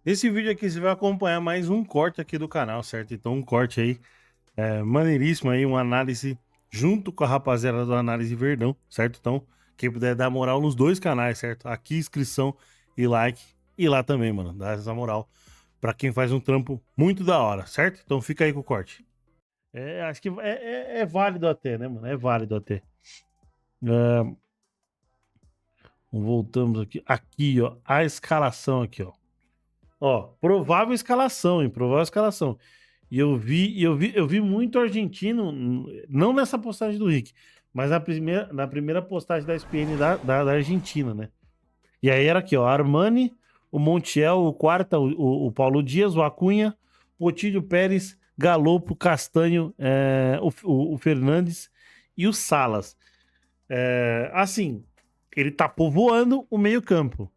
Esse vídeo aqui você vai acompanhar mais um corte aqui do canal, certo? Então um corte aí, maneiríssimo aí, uma análise junto com a rapaziada do Análise Verdão, certo? Então, quem puder dar moral nos dois canais, certo? Aqui inscrição e like, e lá também, mano, dá essa moral pra quem faz um trampo muito da hora, certo? Então fica aí com o corte. Acho que é válido até, né, mano? É válido até. Voltamos aqui. Aqui, ó, a escalação aqui, ó. Ó, provável escalação, hein? Provável escalação. E eu vi muito argentino, não nessa postagem do Rick, mas na primeira postagem da SPN da Argentina, né? E aí era aqui, ó, Armani, o Montiel, o Quarta, o Paulo Dias, o Acunha, o Otílio Pérez, Galopo, Castanho, o Fernandes e o Salas. Assim, ele tá povoando o meio-campo.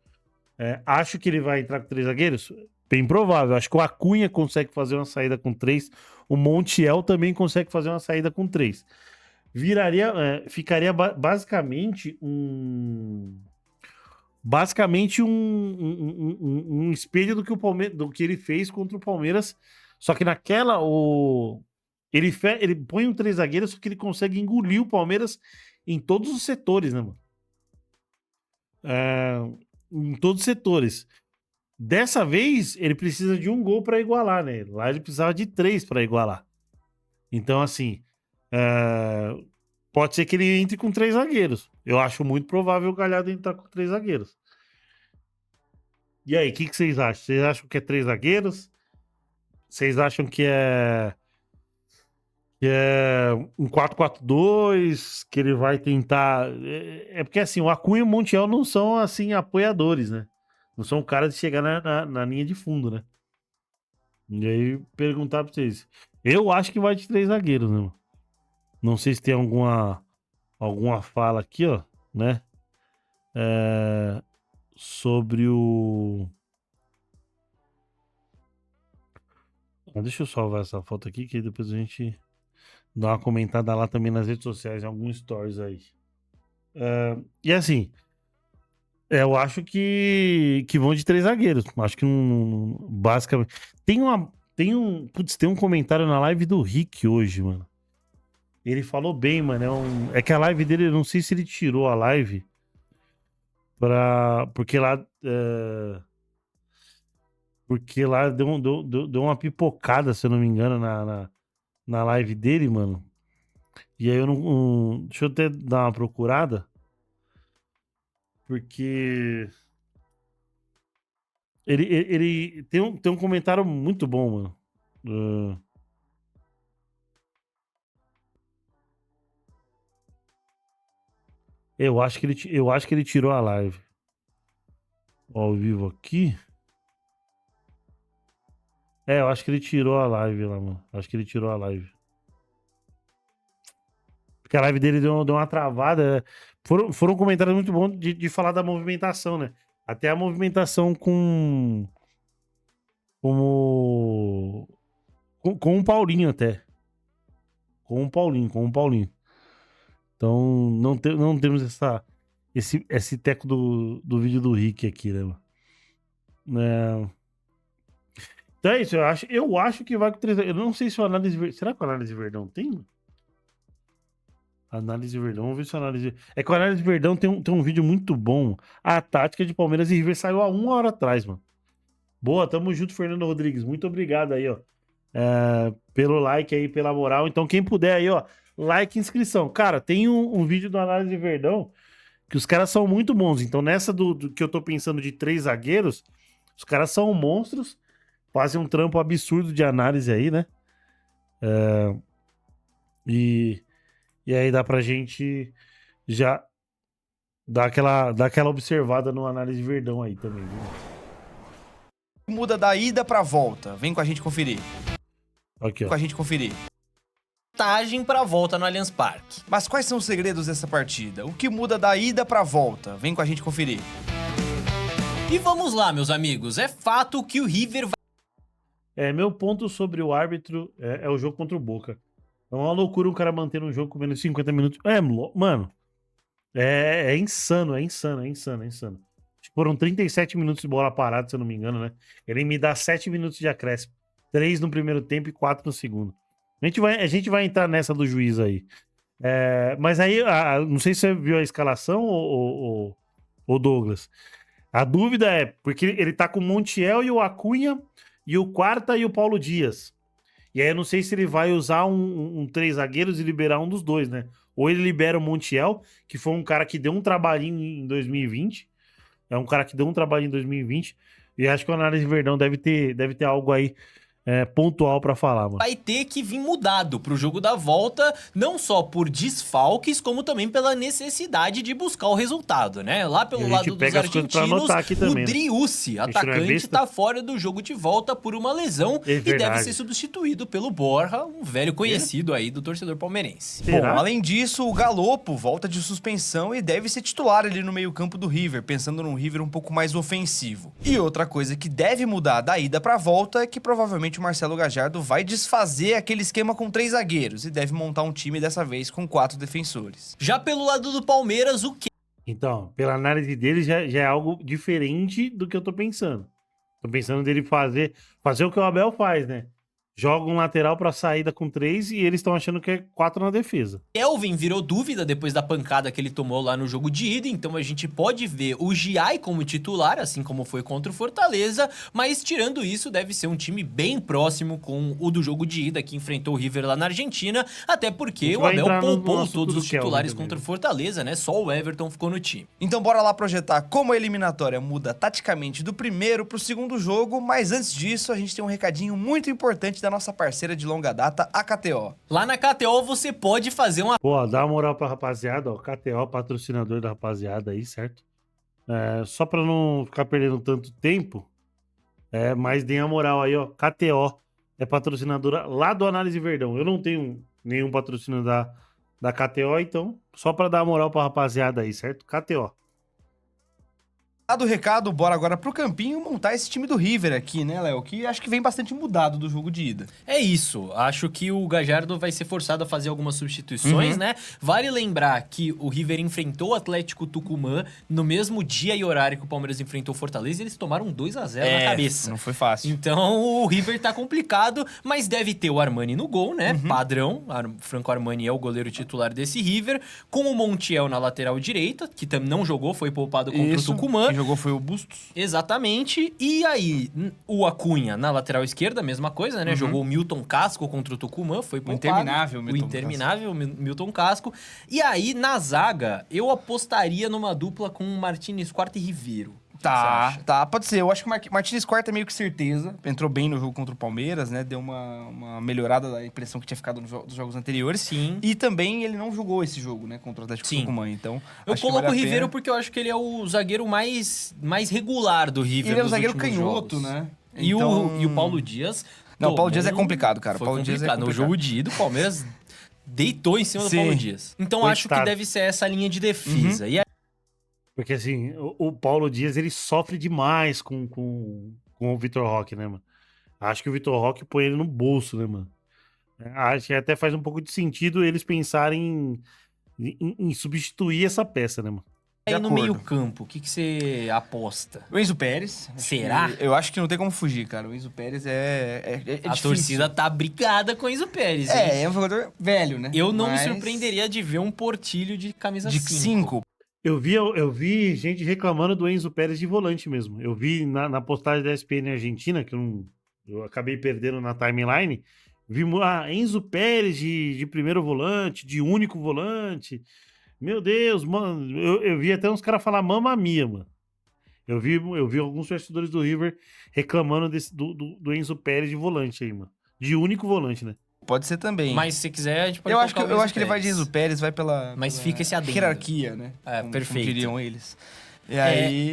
Acho que ele vai entrar com 3 zagueiros? Bem provável. Acho que o Acunha consegue fazer uma saída com 3. O Montiel também consegue fazer uma saída com 3. Ficaria basicamente um. Basicamente um espelho do que o Palmeiras, do que ele fez contra o Palmeiras. Só que naquela. Ele põe um 3 zagueiros, só que ele consegue engolir o Palmeiras em todos os setores, né, mano? Em todos os setores. Dessa vez, ele precisa de um gol para igualar, né? Lá ele precisava de 3 para igualar. Então, assim, pode ser que ele entre com 3 zagueiros. Eu acho muito provável o Galhardo entrar com 3 zagueiros. E aí, o que vocês acham? Vocês acham que é 3 zagueiros? Vocês acham que é um 4-4-2? Que ele vai tentar. Porque assim, o Acunha e o Montiel não são assim apoiadores, né? Não são caras de chegar na linha de fundo, né? E aí, perguntar pra vocês. Eu acho que vai de 3 zagueiros, né, mano? Não sei se tem alguma fala aqui, ó, né? Sobre o. Deixa eu salvar essa foto aqui, que depois a gente dá uma comentada lá também nas redes sociais, em alguns stories aí. E assim, eu acho que vão de 3 zagueiros. Acho que basicamente. Tem um comentário na live do Rick hoje, mano. Ele falou bem, mano. É que a live dele, eu não sei se ele tirou a live porque lá. Porque lá deu uma pipocada, se eu não me engano, na live dele, mano. E aí eu não. Deixa eu até dar uma procurada. Porque. Ele tem um comentário muito bom, mano. Eu acho que ele tirou a live. Ao vivo aqui. Eu acho que ele tirou a live lá, mano. Acho que ele tirou a live. Porque a live dele deu uma travada. Foram comentários muito bons de falar da movimentação, né? Até a movimentação com o Paulinho até. Com o Paulinho. Então, não temos esse teco do vídeo do Rick aqui, né, mano? Então é isso, eu acho que vai com 3. Eu não sei se o Análise. Será que o Análise Verdão tem, mano? Análise Verdão, vamos ver se o Análise. É que o Análise Verdão tem um vídeo muito bom. A tática de Palmeiras e River saiu há 1 hora atrás, mano. Boa, tamo junto, Fernando Rodrigues. Muito obrigado aí, ó. Pelo like aí, pela moral. Então, quem puder aí, ó, like e inscrição. Cara, tem um vídeo do Análise Verdão que os caras são muito bons. Então, nessa do que eu tô pensando de 3 zagueiros, os caras são monstros, fazem um trampo absurdo de análise aí, né? E aí dá pra gente já dar aquela observada no Análise Verdão aí também, viu? Muda da ida pra volta. Vem com a gente conferir. Aqui, ó. Com a gente conferir. Vantagem para a volta no Allianz Parque. Mas quais são os segredos dessa partida? O que muda da ida pra volta? Vem com a gente conferir. E vamos lá, meus amigos. É fato que o River vai... Meu ponto sobre o árbitro é o jogo contra o Boca. É uma loucura um cara manter um jogo com menos de 50 minutos. Mano. É insano, é insano. Foram 37 minutos de bola parada, se eu não me engano, né? Ele me dá 7 minutos de acréscimo. 3 no primeiro tempo e 4 no segundo. A gente vai entrar nessa do juiz aí. Mas aí, não sei se você viu a escalação, ou Douglas. A dúvida é, porque ele tá com o Montiel e o Acunha, e o Quarta e o Paulo Dias. E aí eu não sei se ele vai usar um 3 zagueiros e liberar um dos dois, né? Ou ele libera o Montiel, que foi um cara que deu um trabalhinho em 2020. É um cara que deu um trabalho em 2020. E acho que o Análise Verdão deve ter algo aí pontual pra falar, mano. Vai ter que vir mudado pro jogo da volta, não só por desfalques, como também pela necessidade de buscar o resultado, né? Lá pelo lado dos argentinos, o Driussi, atacante, tá fora do jogo de volta por uma lesão e deve ser substituído pelo Borja, um velho conhecido aí do torcedor palmeirense. Bom, além disso, o Galopo volta de suspensão e deve ser titular ali no meio-campo do River, pensando num River um pouco mais ofensivo. E outra coisa que deve mudar da ida pra volta é que provavelmente o Marcelo Gallardo vai desfazer aquele esquema com 3 zagueiros e deve montar um time dessa vez com 4 defensores. Já pelo lado do Palmeiras, o quê? Então, pela análise dele já é algo diferente do que eu tô pensando. Tô pensando dele fazer o que o Abel faz, né? Joga um lateral pra saída com 3 e eles estão achando que é 4 na defesa. Kelvin virou dúvida depois da pancada que ele tomou lá no jogo de ida, então a gente pode ver o Giai como titular, assim como foi contra o Fortaleza, mas tirando isso, deve ser um time bem próximo com o do jogo de ida que enfrentou o River lá na Argentina, até porque o Abel poupou todos os titulares contra o Fortaleza, né? Só o Everton ficou no time. Então bora lá projetar como a eliminatória muda taticamente do primeiro pro segundo jogo, mas antes disso a gente tem um recadinho muito importante da nossa parceira de longa data, a KTO. Lá na KTO você pode fazer uma... Pô, dá uma moral pra rapaziada, ó, KTO, patrocinador da rapaziada aí, certo? Só pra não ficar perdendo tanto tempo, mas dê a moral aí, ó, KTO é patrocinadora lá do Análise Verdão. Eu não tenho nenhum patrocínio da KTO, então, só pra dar a moral pra rapaziada aí, certo? KTO. Dado o recado, bora agora pro campinho montar esse time do River aqui, né, Léo? Que acho que vem bastante mudado do jogo de ida. É isso, acho que o Gallardo vai ser forçado a fazer algumas substituições, né? Vale lembrar que o River enfrentou o Atlético Tucumã no mesmo dia e horário que o Palmeiras enfrentou o Fortaleza e eles tomaram 2-0 na cabeça. Não foi fácil. Então o River tá complicado, mas deve ter o Armani no gol, né? Padrão, Franco Armani é o goleiro titular desse River, com o Montiel na lateral direita, que também não jogou, foi poupado contra o Tucumã. Quem jogou foi o Bustos. Exatamente. E aí, o Acunha na lateral esquerda, mesma coisa, né? Jogou o Milton Casco contra o Tucumã, foi poupado. O interminável Milton Casco. E aí, na zaga, eu apostaria numa dupla com Martínez Quarta e Riveiro. Tá, pode ser. Eu acho que o Martínez Quarta é meio que certeza. Entrou bem no jogo contra o Palmeiras, né? Deu uma melhorada da impressão que tinha ficado nos jogos anteriores. Sim. E também ele não jogou esse jogo, né? Contra o Atlético Tucumã. Então, eu coloco o Riveiro porque eu acho que ele é o zagueiro mais regular do River. Ele é um zagueiro canhoto, né? E o Paulo Dias... Não, o Paulo Dias é complicado, cara. Foi complicado. No jogo de ida, o Palmeiras deitou em cima do Paulo Dias. Então, acho que deve ser essa linha de defesa. E aí... Porque, assim, o Paulo Dias, ele sofre demais com o Vitor Roque, né, mano? Acho que o Vitor Roque põe ele no bolso, né, mano? Acho que até faz um pouco de sentido eles pensarem em substituir essa peça, né, mano? Aí no meio-campo, o que você aposta? O Enzo Pérez. Será? Eu acho que não tem como fugir, cara. O Enzo Pérez é A difícil. torcida tá brigada com o Enzo Pérez. É um jogador velho, né? Eu não me surpreenderia de ver um Portilho de camisa 5. Eu vi gente reclamando do Enzo Pérez de volante mesmo. Eu vi na postagem da ESPN Argentina, que eu acabei perdendo na timeline, vi Enzo Pérez de primeiro volante, de único volante. Meu Deus, mano, eu vi até uns caras falar mamma mia, mano. Eu vi alguns torcedores do River reclamando do Enzo Pérez de volante aí, mano. De único volante, né? Pode ser também. Mas se quiser, a gente pode Eu acho que ele vai de Enzo Pérez, vai pela fica esse adendo. Hierarquia, né? Perfeito. Como diriam eles. E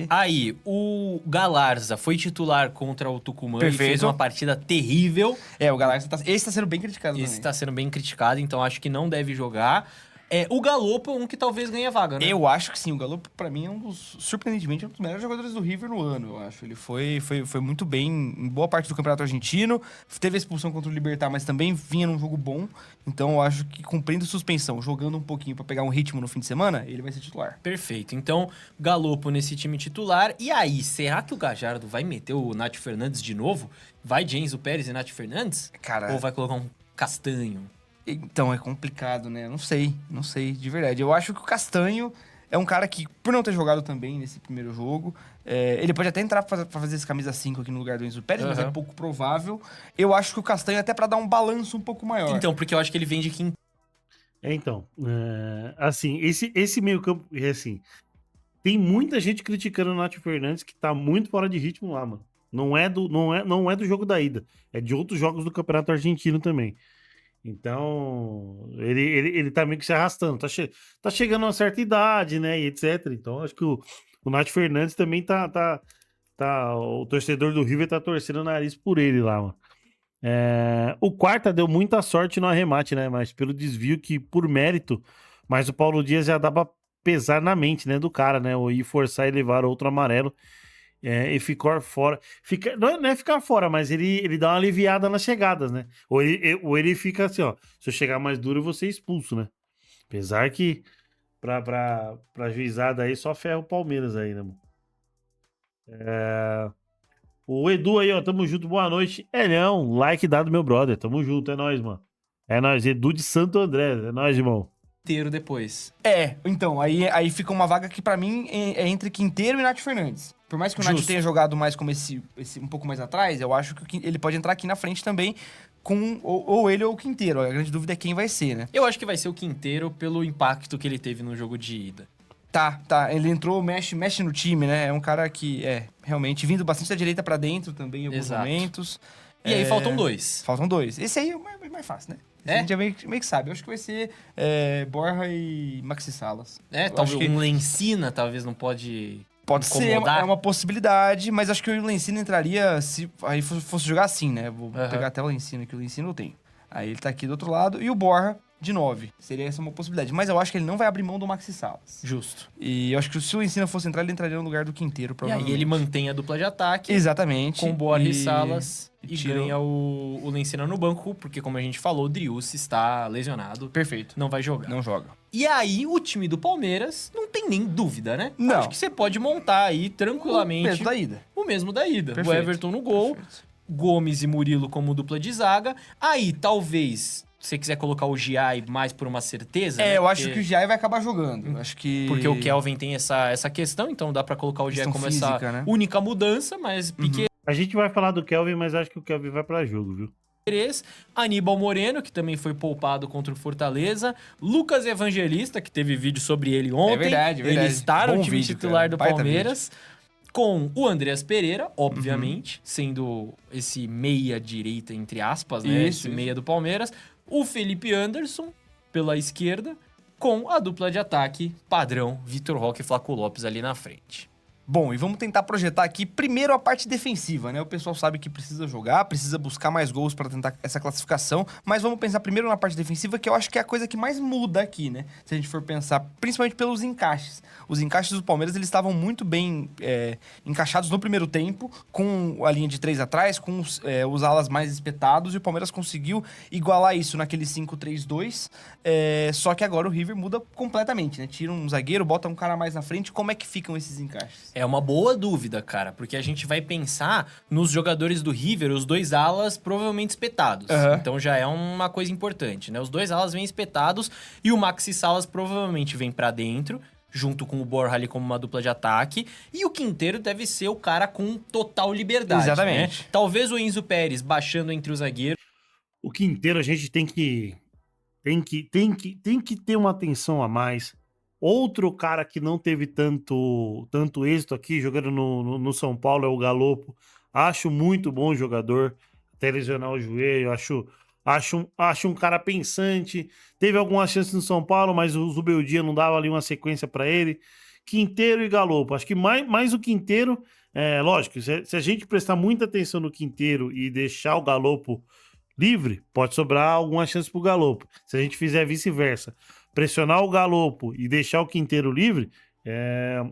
aí, o Galarza foi titular contra o Tucumã e fez uma partida terrível. O Galarza esse tá sendo bem criticado Esse tá sendo bem criticado, então acho que não deve jogar. O Galopo é um que talvez ganhe a vaga, né? Eu acho que sim, o Galo, pra mim, surpreendentemente, um dos melhores jogadores do River no ano, eu acho. Ele foi muito bem em boa parte do Campeonato Argentino, teve a expulsão contra o Libertad, mas também vinha num jogo bom. Então, eu acho que cumprindo suspensão, jogando um pouquinho pra pegar um ritmo no fim de semana, ele vai ser titular. Perfeito. Então, Galopo nesse time titular. E aí, será que o Gallardo vai meter o Nath Fernandes de novo? Vai de Enzo Pérez e Nath Fernandes? Cara, Ou vai colocar um Castanho? então é complicado, né? Não sei, de verdade. Eu acho que o Castanho é um cara que, por não ter jogado também nesse primeiro jogo, ele pode até entrar pra fazer esse camisa 5 aqui no lugar do Enzo Pérez, mas é pouco provável. Eu acho que o Castanho até pra dar um balanço um pouco maior. Então, porque eu acho que ele vem de quinto. Então, assim, esse meio campo, assim, tem muita gente criticando o Nath Fernandes que tá muito fora de ritmo lá, mano. Não é do jogo da ida, é de outros jogos do Campeonato Argentino também. Então, ele tá meio que se arrastando. Tá chegando a uma certa idade, né? E etc. Então, acho que o Nath Fernandes também tá. O torcedor do River tá torcendo o nariz por ele lá, mano. O Quarta deu muita sorte no arremate, né? Mas pelo desvio que, por mérito, mas o Paulo Dias já dá pra pesar na mente, né? Do cara, né? Ou ir forçar e levar outro amarelo. E ficou fora. Não é ficar fora, mas ele dá uma aliviada nas chegadas, né? Ou ele fica assim, ó. Se eu chegar mais duro, eu vou ser expulso, né? Apesar que pra juizada aí só ferra o Palmeiras aí, né, mano? O Edu aí, ó. Tamo junto, boa noite. Não, like dado, meu brother. Tamo junto, é nóis, mano. É nóis, Edu de Santo André. É nóis, irmão. Inteiro depois. Então, aí fica uma vaga que pra mim é entre Quinteiro e Nath Fernandes. Por mais que o Nath Justo. tenha jogado mais como esse um pouco mais atrás, eu acho que ele pode entrar aqui na frente também com ou ele ou o Quinteiro. A grande dúvida é quem vai ser, né? Eu acho que vai ser o Quinteiro pelo impacto que ele teve no jogo de ida. Tá. Ele entrou, mexe no time, né? É um cara que realmente vindo bastante da direita pra dentro também em alguns Exato. momentos. E aí faltam dois. Faltam dois. Esse aí é mais fácil, né? Esse a gente já meio que sabe. Eu acho que vai ser Borja e Maxi Salas. Eu Talvez acho que um Lencina talvez não pode pode ser, incomodar. é uma possibilidade, mas acho que o Lencina entraria se aí fosse jogar assim, né? Vou pegar até o Lencina, que o Lencina eu tenho. Aí ele tá aqui do outro lado. E o Borja de 9. Seria essa uma possibilidade. Mas eu acho que ele não vai abrir mão do Maxi Salas. Justo. E eu acho que se o Lencina fosse entrar, ele entraria no lugar do Quinteiro, E provavelmente. aí ele mantém a dupla de ataque. Exatamente. Com Borja e Salas e tira ganha o Lencina no banco, porque como a gente falou, o Driussi está lesionado. Perfeito. Não vai jogar. Não joga. E aí, o time do Palmeiras, não tem nem dúvida, né? Não. Acho que você pode montar aí tranquilamente O peso da ida. o mesmo da ida. Perfeito. O Everton no gol, Perfeito. Gomes e Murilo como dupla de zaga. Aí, talvez, se você quiser colocar o Giai mais por uma certeza, né? Eu acho que o Giai vai acabar jogando. Eu acho que... Porque o Kelvin tem essa questão, então dá pra colocar o Giai Questão como física, essa né? única mudança, mas Piquet A gente vai falar do Kelvin, mas acho que o Kelvin vai pra jogo, viu? Aníbal Moreno, que também foi poupado contra o Fortaleza, Lucas Evangelista, que teve vídeo sobre ele ontem. verdade. Ele está no Bom time vídeo, titular cara. do Baita Palmeiras. Com o Andreas Pereira, obviamente, sendo esse meia-direita, entre aspas, né? Isso, Esse meia do Palmeiras. O Felipe Anderson, pela esquerda, com a dupla de ataque padrão Vitor Roque e Flaco Lopes ali na frente. Bom, e vamos tentar projetar aqui primeiro a parte defensiva, né? O pessoal sabe que precisa jogar, precisa buscar mais gols para tentar essa classificação, mas vamos pensar primeiro na parte defensiva, que eu acho que é a coisa que mais muda aqui, né? Se a gente for pensar, principalmente pelos encaixes. Os encaixes do Palmeiras, eles estavam muito bem encaixados no primeiro tempo, com a linha de 3 atrás, com os alas mais espetados, e o Palmeiras conseguiu igualar isso naquele 5-3-2, só que agora o River muda completamente, né? Tira um zagueiro, bota um cara mais na frente, como é que ficam esses encaixes? É uma boa dúvida, cara, porque a gente vai pensar nos jogadores do River, os dois alas provavelmente espetados. Então já é uma coisa importante, né? Os dois alas vêm espetados e o Maxi Salas provavelmente vem pra dentro, junto com o Borja ali como uma dupla de ataque. E o Quinteiro deve ser o cara com total liberdade. Exatamente. Né? Talvez o Enzo Pérez baixando entre os zagueiros. O Quinteiro a gente tem que ter uma atenção a mais. Outro cara que não teve tanto êxito aqui, jogando no São Paulo, é o Galopo. Acho muito bom jogador, até lesionar o joelho. Acho um cara pensante. Teve algumas chances no São Paulo, mas o Zubeldia não dava ali uma sequência para ele. Quinteiro e Galopo. Acho que mais o Quinteiro, lógico, se a gente prestar muita atenção no Quinteiro e deixar o Galopo livre, pode sobrar alguma chance pro Galopo. Se a gente fizer vice-versa. pressionar o Galopo e deixar o Quinteiro livre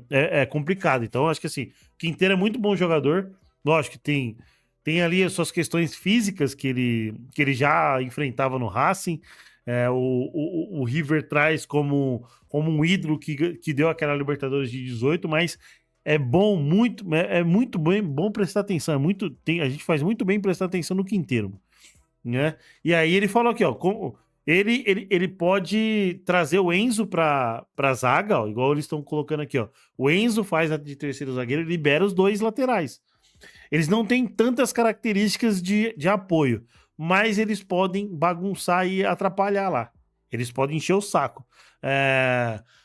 é complicado. Então, eu acho que assim, o Quinteiro é muito bom jogador. Lógico que tem ali as suas questões físicas que ele já enfrentava no Racing. O River traz como um ídolo que deu aquela Libertadores de 18, mas é bom, muito bom prestar atenção. A gente faz muito bem prestar atenção no Quinteiro, né? E aí ele falou aqui, ó, ele pode trazer o Enzo pra zaga, ó, igual eles estão colocando aqui, ó. O Enzo faz de terceiro zagueiro e libera os dois laterais. Eles não têm tantas características de apoio, mas eles podem bagunçar e atrapalhar lá. Eles podem encher o saco.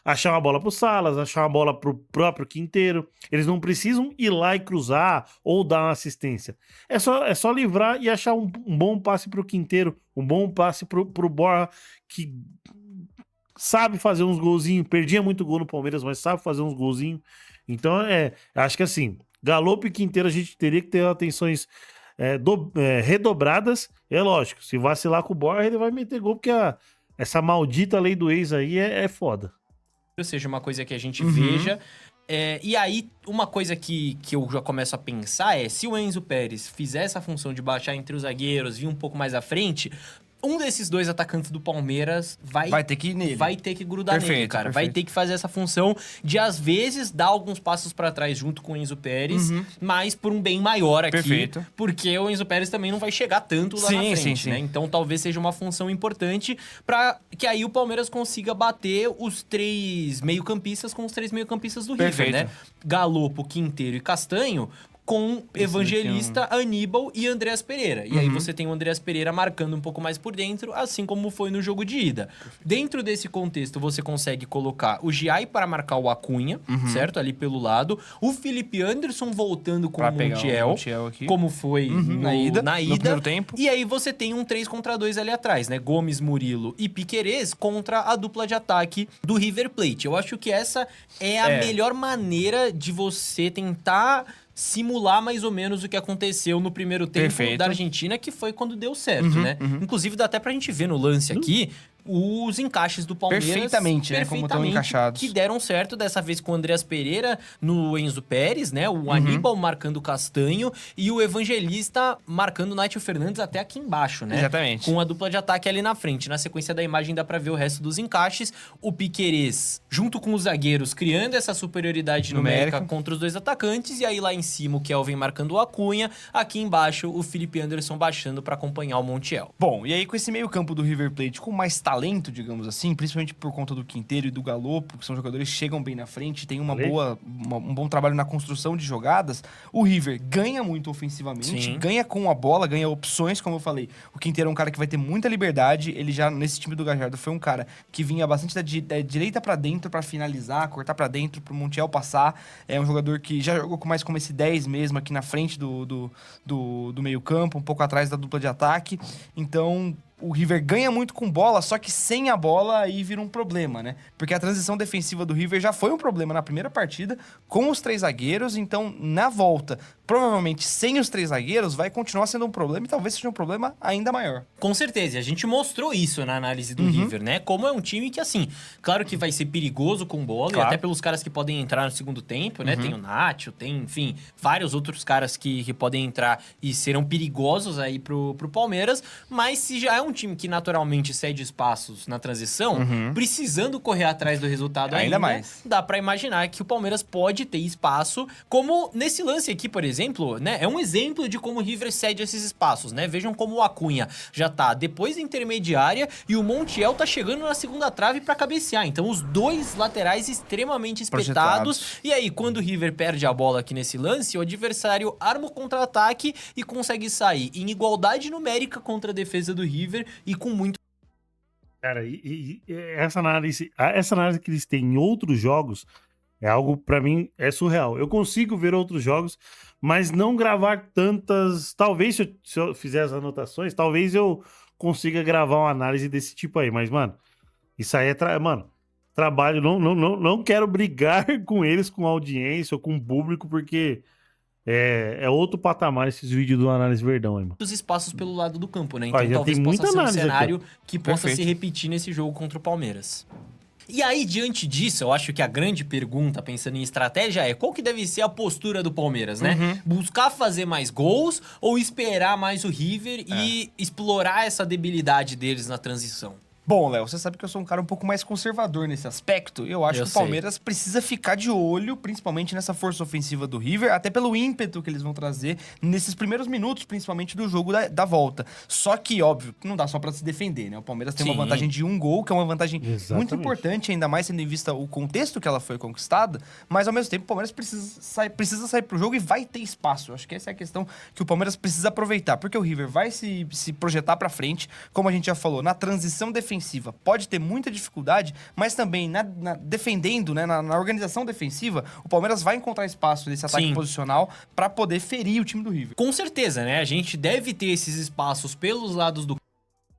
Achar uma bola pro Salas, achar uma bola pro próprio Quinteiro. Eles não precisam ir lá e cruzar ou dar uma assistência. É só livrar e achar um bom passe pro Quinteiro, um bom passe pro Borja, que sabe fazer uns golzinhos. Perdia muito gol no Palmeiras, mas sabe fazer uns golzinhos. Então, acho que assim, Galopo e Quinteiro a gente teria que ter atenções redobradas. É lógico, se vacilar com o Borja, ele vai meter gol, porque essa maldita lei do ex aí é foda. Ou seja, uma coisa que a gente veja. E aí, uma coisa que eu já começo a pensar se o Enzo Pérez fizer essa função de baixar entre os zagueiros, vir um pouco mais à frente, um desses dois atacantes do Palmeiras vai ter que ir nele. Vai ter que grudar nele, cara. Perfeito. Vai ter que fazer essa função de, às vezes, dar alguns passos pra trás junto com o Enzo Pérez, mas por um bem maior aqui. Perfeito. Porque o Enzo Pérez também não vai chegar tanto lá na frente, né? Então, talvez seja uma função importante pra que aí o Palmeiras consiga bater os 3 meio-campistas com os 3 meio-campistas do River, né? Galopo, Quinteiro e Castanho, com Evangelista, Aníbal e Andreas Pereira. E aí você tem o Andreas Pereira marcando um pouco mais por dentro, assim como foi no jogo de ida. Dentro desse contexto, você consegue colocar o Giai para marcar o Acunha, certo? Ali pelo lado. O Felipe Anderson voltando com o Montiel, como foi na ida. No primeiro tempo. E aí você tem um 3 contra 2 ali atrás, né? Gomes, Murilo e Piquerez contra a dupla de ataque do River Plate. Eu acho que essa é a melhor maneira de você tentar simular mais ou menos o que aconteceu no primeiro tempo da Argentina, que foi quando deu certo, né? Inclusive, dá até pra gente ver no lance aqui os encaixes do Palmeiras perfeitamente, né? Como estão encaixados. Que deram certo, dessa vez com o Andreas Pereira no Enzo Pérez, né? O Aníbal marcando o Castanho e o Evangelista marcando o Nacho Fernandes até aqui embaixo, né? Exatamente. Com a dupla de ataque ali na frente. Na sequência da imagem dá pra ver o resto dos encaixes. O Piquerez, junto com os zagueiros, criando essa superioridade numérica contra os dois atacantes. E aí lá em cima o Kelvin marcando o Acunha. Aqui embaixo o Felipe Anderson baixando pra acompanhar o Montiel. Bom, e aí com esse meio campo do River Plate com mais talento, digamos assim, principalmente por conta do Quinteiro e do Galopo, que são jogadores que chegam bem na frente, tem um bom trabalho na construção de jogadas, o River ganha muito ofensivamente, ganha com a bola, ganha opções, como eu falei. O Quinteiro é um cara que vai ter muita liberdade, ele já, nesse time do Gallardo, foi um cara que vinha bastante da direita pra dentro pra finalizar, cortar pra dentro, pro Montiel passar. É um jogador que já jogou mais como esse 10 mesmo, aqui na frente do meio campo, um pouco atrás da dupla de ataque. Então, o River ganha muito com bola, só que sem a bola aí vira um problema, né? Porque a transição defensiva do River já foi um problema na primeira partida, com os 3 zagueiros, então na volta, provavelmente sem os 3 zagueiros, vai continuar sendo um problema e talvez seja um problema ainda maior. Com certeza, a gente mostrou isso na análise do River, né? Como é um time que, assim, claro que vai ser perigoso com bola, e até pelos caras que podem entrar no segundo tempo, né? Tem o Nacho, tem, enfim, vários outros caras que podem entrar e serão perigosos aí pro Palmeiras, mas se já é um time que naturalmente cede espaços na transição, precisando correr atrás do resultado ainda mais, dá pra imaginar que o Palmeiras pode ter espaço, como nesse lance aqui, por exemplo, né? É um exemplo de como o River cede esses espaços, né? Vejam como o Acunha já tá depois da intermediária e o Montiel tá chegando na segunda trave pra cabecear. Então, os dois laterais extremamente espetados. E aí, quando o River perde a bola aqui nesse lance, o adversário arma o contra-ataque e consegue sair em igualdade numérica contra a defesa do River e com muito... Cara, essa análise que eles têm em outros jogos é algo, pra mim, é surreal. Eu consigo ver outros jogos, mas não gravar tantas... Talvez, se eu fizer as anotações, talvez eu consiga gravar uma análise desse tipo aí. Mas, mano, isso aí é... Mano, trabalho... Não quero brigar com eles, com a audiência ou com o público, porque É outro patamar esses vídeos do Análise Verdão, hein, mano. Muitos espaços pelo lado do campo, né? Ó, Então já talvez tem muita possa ser um análise aqui, ó. cenário que possa Perfeito. se repetir nesse jogo contra o Palmeiras. E aí, diante disso, eu acho que a grande pergunta, pensando em estratégia, é qual que deve ser a postura do Palmeiras, né? Buscar fazer mais gols ou esperar mais o River e explorar essa debilidade deles na transição? Bom, Léo, você sabe que eu sou um cara um pouco mais conservador nesse aspecto. Eu acho Eu que o sei. Palmeiras precisa ficar de olho, principalmente nessa força ofensiva do River, até pelo ímpeto que eles vão trazer nesses primeiros minutos, principalmente do jogo da volta. Só que, óbvio, não dá só pra se defender, né? O Palmeiras tem uma Sim. vantagem de 1 gol, que é uma vantagem muito Exatamente. importante, ainda mais tendo em vista o contexto que ela foi conquistada, mas ao mesmo tempo o Palmeiras precisa sair pro jogo e vai ter espaço. Eu acho que essa é a questão que o Palmeiras precisa aproveitar, porque o River vai se projetar pra frente, como a gente já falou, na transição defensiva pode ter muita dificuldade, mas também defendendo, né, na organização defensiva, o Palmeiras vai encontrar espaço nesse ataque Sim. posicional pra poder ferir o time do River. Com certeza, né? A gente deve ter esses espaços pelos lados do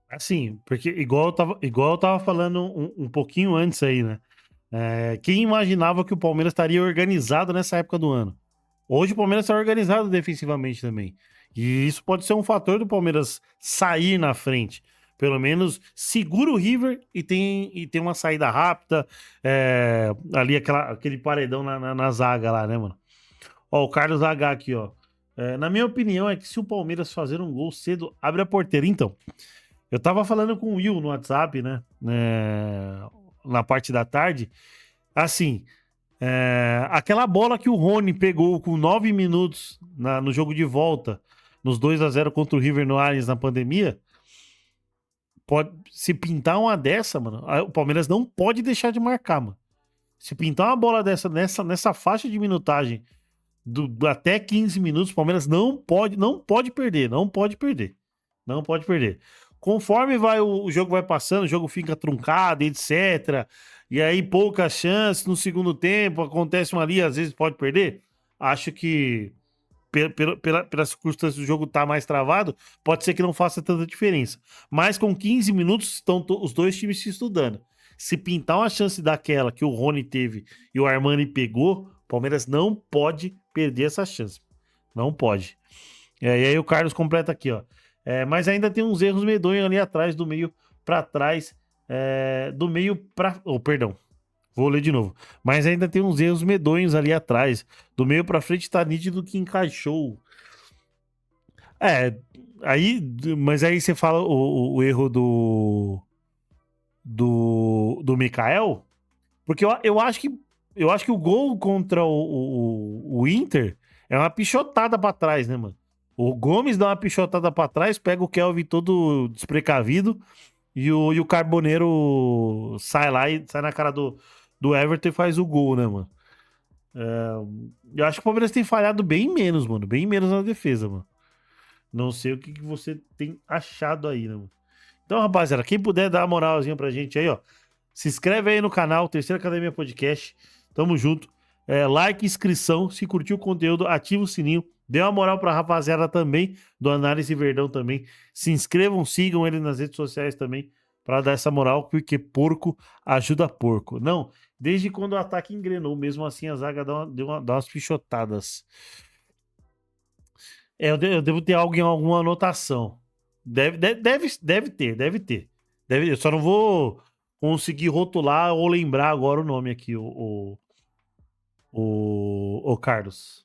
Assim, porque igual eu tava falando um pouquinho antes aí, né? Quem imaginava que o Palmeiras estaria organizado nessa época do ano? Hoje o Palmeiras está organizado defensivamente também. E isso pode ser um fator do Palmeiras sair na frente. Pelo menos segura o River e tem uma saída rápida. Ali aquele paredão na zaga lá, né, mano? Ó, o Carlos H aqui, ó. Na minha opinião, é que se o Palmeiras fazer um gol cedo, abre a porteira. Então, eu tava falando com o Will no WhatsApp, né? Na parte da tarde. Assim, aquela bola que o Rony pegou com 9 minutos no jogo de volta, nos 2-0 contra o River no Allianz na pandemia, se pintar uma dessa, mano, o Palmeiras não pode deixar de marcar, mano. Se pintar uma bola dessa nessa faixa de minutagem até 15 minutos, o Palmeiras não pode perder. Conforme o jogo vai passando, o jogo fica truncado, etc. E aí poucas chances no segundo tempo, acontece uma ali, às vezes pode perder. Acho que pela circunstância do jogo estar mais travado, pode ser que não faça tanta diferença. Mas com 15 minutos estão os dois times se estudando. Se pintar uma chance daquela que o Rony teve e o Armani pegou, o Palmeiras não pode perder essa chance. Não pode. E aí o Carlos completa aqui, ó. Mas ainda tem uns erros medonhos ali atrás, do meio para trás. Do meio para... Oh, perdão. Vou ler de novo. Mas ainda tem uns erros medonhos ali atrás. Do meio pra frente tá nítido que encaixou. Mas aí você fala o erro do Mikael. Porque eu acho que o gol contra o Inter é uma pichotada pra trás, né, mano? O Gomes dá uma pichotada pra trás, pega o Kelvin todo desprecavido e o Carboneiro sai lá e sai na cara do Everton e faz o gol, né, mano? Eu acho que o Palmeiras tem falhado bem menos, mano. Bem menos na defesa, mano. Não sei o que você tem achado aí, né, mano? Então, rapaziada, quem puder dar uma moralzinha pra gente aí, ó. Se inscreve aí no canal, Terceira Academia Podcast. Tamo junto. Like, inscrição. Se curtiu o conteúdo, ativa o sininho. Dê uma moral pra rapaziada também, do Análise Verdão também. Se inscrevam, sigam ele nas redes sociais também, pra dar essa moral, porque porco ajuda porco. Não, desde quando o ataque engrenou, mesmo assim a zaga dá umas pichotadas. Eu devo ter algo em alguma anotação. Deve ter. Eu só não vou conseguir rotular ou lembrar agora o nome aqui, o Carlos.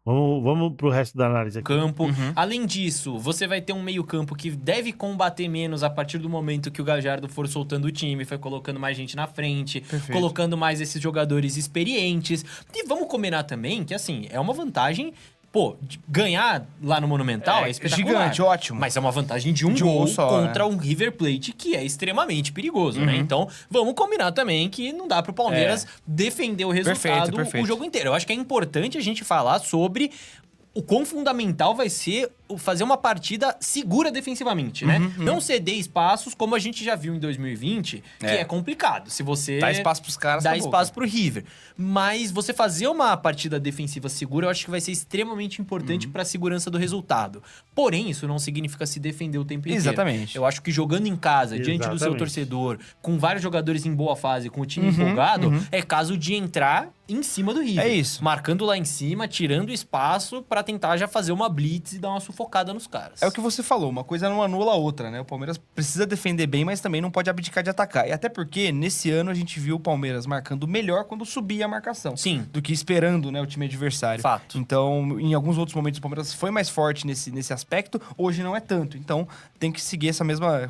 Vamos pro resto da análise aqui. campo. Além disso, você vai ter um meio-campo que deve combater menos a partir do momento que o Gallardo for soltando o time, foi colocando mais gente na frente, colocando mais esses jogadores experientes. E vamos combinar também que, assim, é uma vantagem. Pô, ganhar lá no Monumental é espetacular. Gigante, ótimo. Mas é uma vantagem de um gol só, contra um River Plate que é extremamente perigoso, né? Então, vamos combinar também que não dá pro Palmeiras defender o resultado Perfeito. o jogo inteiro. Eu acho que é importante a gente falar sobre o quão fundamental vai ser fazer uma partida segura defensivamente, né? Não ceder espaços, como a gente já viu em 2020, que é complicado. Se você Dá espaço pros caras, dá acabou, espaço pro River. Mas você fazer uma partida defensiva segura, eu acho que vai ser extremamente importante pra segurança do resultado. Porém, isso não significa se defender o tempo inteiro. Exatamente. Eu acho que jogando em casa, diante do seu Exatamente. torcedor, com vários jogadores em boa fase, com o time empolgado, é caso de entrar em cima do River. É isso. Marcando lá em cima, tirando espaço pra tentar já fazer uma blitz e dar uma sufocada nos caras. É o que você falou, uma coisa não anula a outra, né? O Palmeiras precisa defender bem, mas também não pode abdicar de atacar. E até porque, nesse ano, a gente viu o Palmeiras marcando melhor quando subia a marcação. Sim. Do que esperando, né, o time adversário. Fato. Então, em alguns outros momentos, o Palmeiras foi mais forte nesse aspecto, hoje não é tanto. Então, tem que seguir com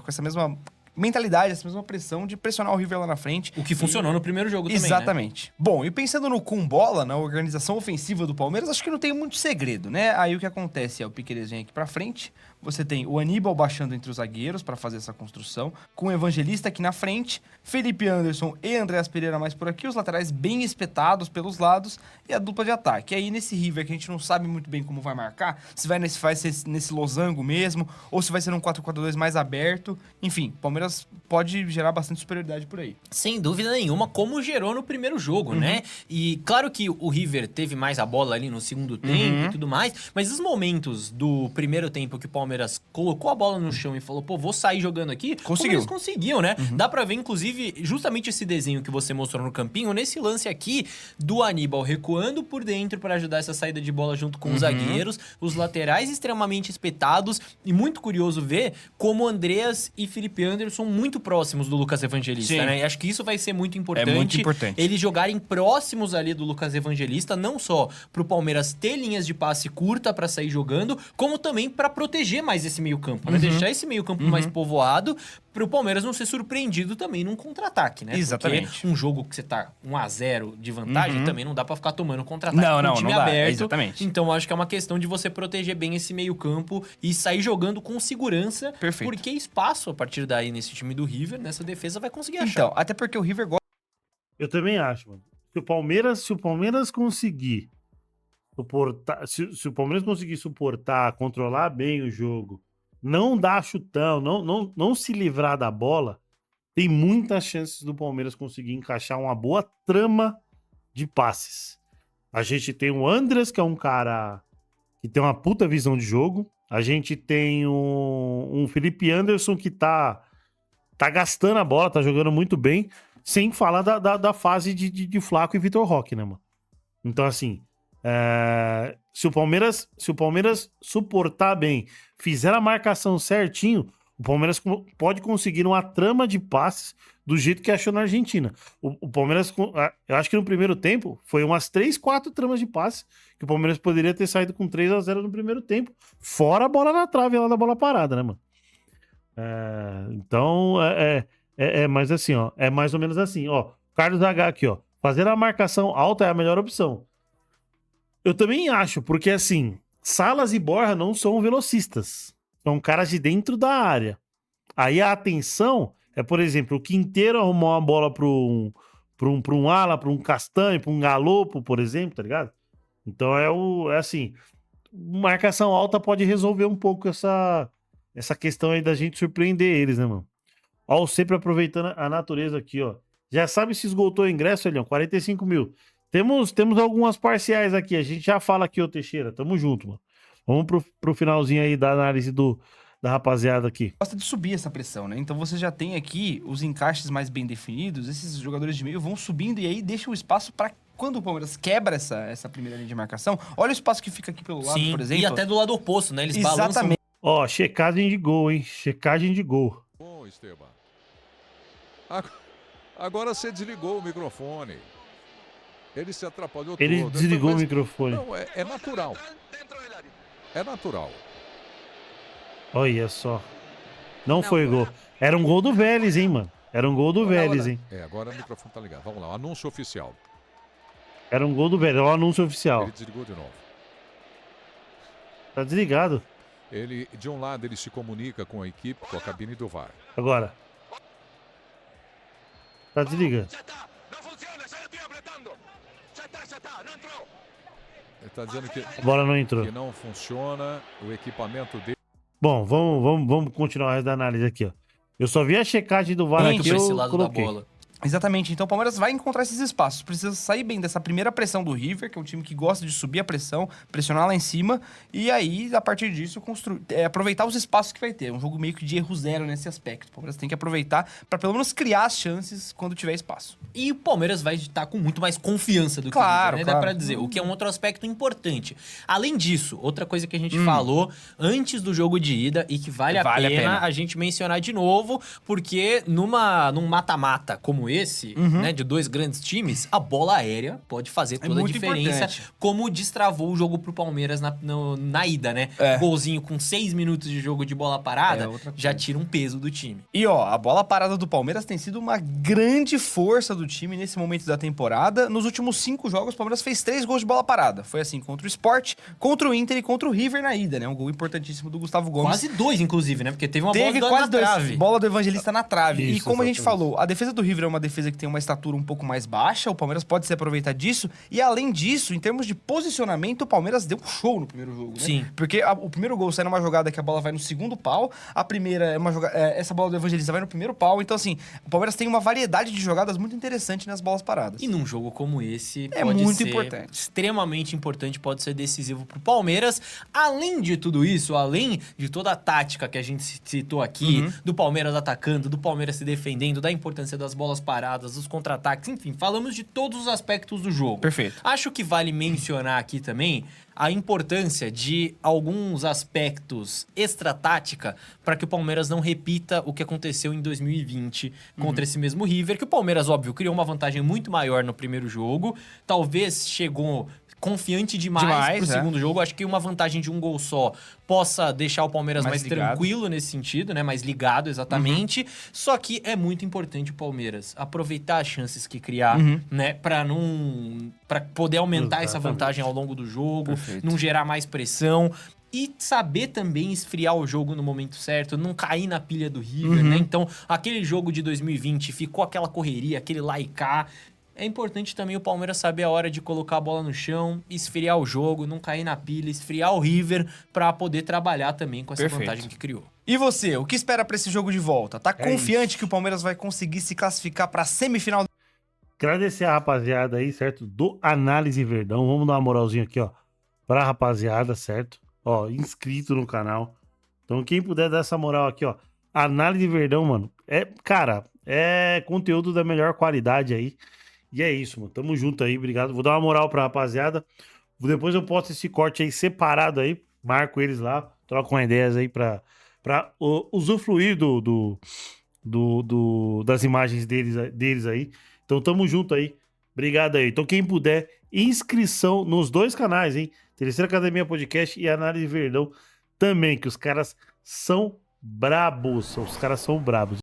essa mesma mentalidade, essa mesma pressão de pressionar o River lá na frente. O que funcionou no primeiro jogo também, né? Exatamente. Bom, e pensando no com bola, na organização ofensiva do Palmeiras, acho que não tem muito segredo, né? Aí o que acontece é o Piquerez vem aqui pra frente, você tem o Aníbal baixando entre os zagueiros pra fazer essa construção, com o Evangelista aqui na frente, Felipe Anderson e Andreas Pereira mais por aqui, os laterais bem espetados pelos lados e a dupla de ataque. E aí nesse River que a gente não sabe muito bem como vai marcar, se vai ser nesse losango mesmo, ou se vai ser num 4-4-2 mais aberto, enfim, o Palmeiras pode gerar bastante superioridade por aí. Sem dúvida nenhuma, como gerou no primeiro jogo, né? E claro que o River teve mais a bola ali no segundo tempo e tudo mais, mas os momentos do primeiro tempo que o Palmeiras colocou a bola no chão e falou, pô, vou sair jogando aqui, Conseguiu. Conseguiu, né? Dá pra ver, inclusive, justamente esse desenho que você mostrou no campinho, nesse lance aqui do Aníbal recuando por dentro pra ajudar essa saída de bola junto com os zagueiros, os laterais extremamente espetados, e muito curioso ver como Andreas e Felipe Anderson muito próximos do Lucas Evangelista, Sim. né? E acho que isso vai ser muito importante. É muito importante. Eles jogarem próximos ali do Lucas Evangelista, não só pro Palmeiras ter linhas de passe curta pra sair jogando, como também pra proteger mais esse meio-campo, né? Deixar esse meio-campo mais povoado pro Palmeiras não ser surpreendido também num contra-ataque, né? Exatamente. Porque um jogo que você tá 1-0 de vantagem, também não dá pra ficar tomando contra-ataque Não, com não, o time não dá. aberto. Exatamente. Então acho que é uma questão de você proteger bem esse meio-campo e sair jogando com segurança, Perfeito. porque espaço a partir daí nesse time do River, nessa defesa vai conseguir achar. Então, até porque o River gosta. Eu também acho, mano. Se o Palmeiras conseguir suportar, se o Palmeiras conseguir suportar, controlar bem o jogo, não dar chutão, não se livrar da bola, tem muitas chances do Palmeiras conseguir encaixar uma boa trama de passes. A gente tem o Andreas, que é um cara que tem uma puta visão de jogo. A gente tem um Felipe Anderson que tá gastando a bola, tá jogando muito bem, sem falar da fase de Flaco e Vitor Roque, né, mano? Então, assim, se o Palmeiras suportar bem, fizer a marcação certinho, o Palmeiras pode conseguir uma trama de passes do jeito que achou na Argentina. O Palmeiras, eu acho que no primeiro tempo, foi umas 3, 4 tramas de passes que o Palmeiras poderia ter saído com 3-0 no primeiro tempo, fora a bola na trave lá da bola parada, né, mano? Então, mas assim, ó, é mais ou menos assim, ó. Carlos H aqui, ó. Fazer a marcação alta é a melhor opção. Eu também acho, porque assim, Salas e Borja não são velocistas. São caras de dentro da área. Aí a atenção é, por exemplo, o Quinteiro arrumar uma bola pra um ala, pra um Castanho, pra um Galopo, por exemplo, tá ligado? Então é assim, marcação alta pode resolver um pouco essa questão aí da gente surpreender eles, né, mano? Ó, sempre aproveitando a natureza aqui, ó. Já sabe se esgotou o ingresso, Elião? 45 mil. Temos algumas parciais aqui. A gente já fala aqui, ô Teixeira. Tamo junto, mano. Vamos pro finalzinho aí da análise da rapaziada aqui. Gosta de subir essa pressão, né? Então você já tem aqui os encaixes mais bem definidos, esses jogadores de meio vão subindo e aí deixa o espaço pra quando o Palmeiras quebra essa primeira linha de marcação. Olha o espaço que fica aqui pelo lado, Sim, por exemplo. e até do lado oposto, né? Eles balançam. Exatamente. Ó, checagem de gol, hein? Checagem de gol. Bom, Esteban. Agora você desligou o microfone. Ele se atrapalhou Ele todo. desligou Mas- o microfone. Não, é natural. É natural. Olha só. Não foi gol. Era um gol do Vélez, hein, mano? Era um gol do Vélez, hein? Agora o microfone tá ligado. Vamos lá, o anúncio oficial. Era um gol do Vélez. Olha o anúncio oficial. Ele desligou de novo. Tá desligado. Ele, de um lado, ele se comunica com a equipe, com a cabine do VAR. Agora. Tá desligando. tá dizendo que A bola não entrou. não funciona o equipamento dele. Bom, vamos continuar o resto da análise aqui, ó. Eu só vi a checagem do VAR Gente, aqui, Pra esse eu lado coloquei. da bola. Exatamente, então o Palmeiras vai encontrar esses espaços. Precisa sair bem dessa primeira pressão do River, que é um time que gosta de subir a pressão, pressionar lá em cima, e aí, a partir disso, aproveitar os espaços que vai ter. É um jogo meio que de erro zero nesse aspecto. O Palmeiras tem que aproveitar para pelo menos criar as chances quando tiver espaço. E o Palmeiras vai estar com muito mais confiança do que Claro, o River, né? claro. Dá pra dizer, o que é um outro aspecto importante. Além disso, outra coisa que a gente falou antes do jogo de ida e que vale a pena a gente mencionar de novo, porque num mata-mata como esse, né, de dois grandes times, a bola aérea pode fazer toda a muito diferença, importante. como destravou o jogo pro Palmeiras na ida, né? É. Golzinho com 6 minutos de jogo de bola É parada, outra já coisa. tira um peso do time. E ó, a bola parada do Palmeiras tem sido uma grande força do time nesse momento da temporada. Nos últimos 5 jogos, o Palmeiras fez 3 gols de bola parada. Foi assim, contra o Sport, contra o Inter e contra o River na ida, né? Um gol importantíssimo do Gustavo Gomes. Quase 2, inclusive, né? Porque teve uma Teve bola quase na 2. trave. Bola do Evangelista na trave. E Isso, como a gente exatamente. falou, a defesa do River é uma defesa que tem uma estatura um pouco mais baixa. O Palmeiras pode se aproveitar disso. E além disso, em termos de posicionamento, o Palmeiras deu um show no primeiro jogo, né? Sim. Porque o primeiro gol sai numa jogada que a bola vai no segundo pau. A primeira é uma jogada. Essa bola do Evangelista vai no primeiro pau. Então, assim, o Palmeiras tem uma variedade de jogadas muito interessante nas bolas paradas. E num jogo como esse, É pode muito ser importante. extremamente importante, pode ser decisivo pro Palmeiras. Além de tudo isso, além de toda a tática que a gente citou aqui, do Palmeiras atacando, do Palmeiras se defendendo, da importância das bolas paradas, dos contra-ataques, enfim, falamos de todos os aspectos do jogo. Perfeito. Acho que vale mencionar aqui também a importância de alguns aspectos extra-tática para que o Palmeiras não repita o que aconteceu em 2020 contra esse mesmo River, que o Palmeiras, óbvio, criou uma vantagem muito maior no primeiro jogo, talvez chegou confiante demais pro segundo jogo. Acho que uma vantagem de um gol só possa deixar o Palmeiras mais ligado. tranquilo nesse sentido, né? Mais ligado, exatamente. Só que é muito importante o Palmeiras aproveitar as chances que criar, né? Para poder aumentar essa Exatamente. vantagem ao longo do jogo, Perfeito. não gerar mais pressão. E saber também esfriar o jogo no momento certo, não cair na pilha do River, né? Então, aquele jogo de 2020 ficou aquela correria, aquele lá e cá. É importante também o Palmeiras saber a hora de colocar a bola no chão, esfriar o jogo, não cair na pilha, esfriar o River pra poder trabalhar também com essa Perfeito. vantagem que criou. E você, o que espera pra esse jogo de volta? Tá confiante que o Palmeiras vai conseguir se classificar pra semifinal? Agradecer a rapaziada aí, certo? Do Análise Verdão. Vamos dar uma moralzinha aqui, ó. Pra rapaziada, certo? Ó, inscrito no canal. Então, quem puder dar essa moral aqui, ó. Análise Verdão, mano. Cara, é conteúdo da melhor qualidade aí. E é isso, mano. Tamo junto aí, obrigado. Vou dar uma moral pra rapaziada. Depois eu posto esse corte aí separado aí. Marco eles lá. Troco uma ideias aí pra usufruir das imagens deles aí. Então tamo junto aí. Obrigado aí. Então quem puder, inscrição nos 2 canais, hein? Terceira Academia Podcast e Análise Verdão também, que os caras são brabos. Os caras são brabos.